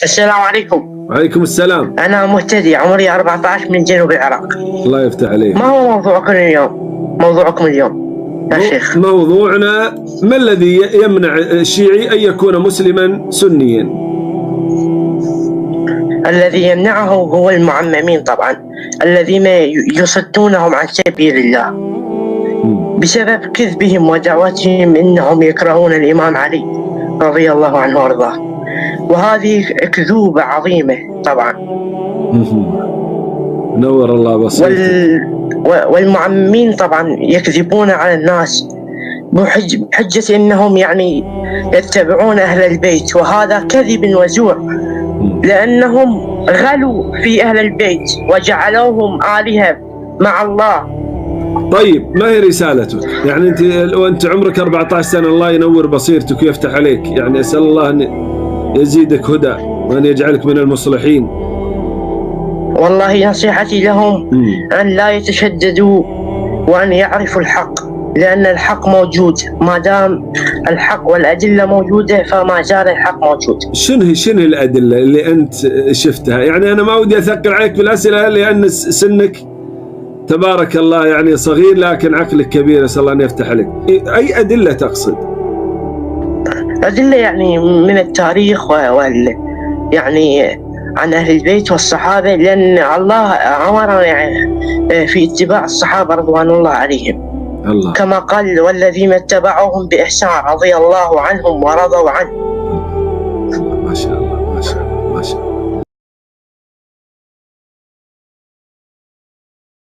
السلام عليكم. وعليكم السلام. أنا مهتدي، عمري 14 من جنوب العراق. الله يفتح عليك. ما هو موضوعكم اليوم يا شيخ؟ موضوعنا: ما الذي يمنع الشيعي أن يكون مسلما سنيا؟ الذي يمنعه هو المعممين طبعا، الذين يصدونهم عن سبيل الله بسبب كذبهم ودعوتهم إنهم يكرهون الإمام علي رضي الله عنه وارضاه، وهذه كذوبة عظيمة طبعا. نور الله بصيرتك. والمعممين طبعا يكذبون على الناس بحجة إنهم يعني يتبعون أهل البيت، وهذا كذب وزور، لأنهم غلوا في أهل البيت وجعلوهم آلهة مع الله. طيب، ما هي رسالتك؟ يعني أنت وأنت عمرك 14 سنة، الله ينور بصيرتك ويفتح عليك، يعني أسأل الله أن يزيدك هدى وأن يجعلك من المصلحين. والله نصيحتي لهم أن لا يتشددوا وأن يعرفوا الحق، لأن الحق موجود. ما دام الحق والأدلة موجودة فما زال الحق موجود. شنو الأدلة اللي أنت شفتها؟ يعني أنا ما ودي أثقل عليك بالأسئلة لأن سنك تبارك الله يعني صغير لكن عقلك كبير، أسأل الله أن يفتح عليك. أي أدلة تقصد؟ أدلة يعني من التاريخ يعني عن أهل البيت والصحابة، لأن الله أمرنا يعني في اتباع الصحابة رضوان الله عليهم. الله. كما قال: والذين اتبعوهم بإحسان رضي الله عنهم ورضوا عنه.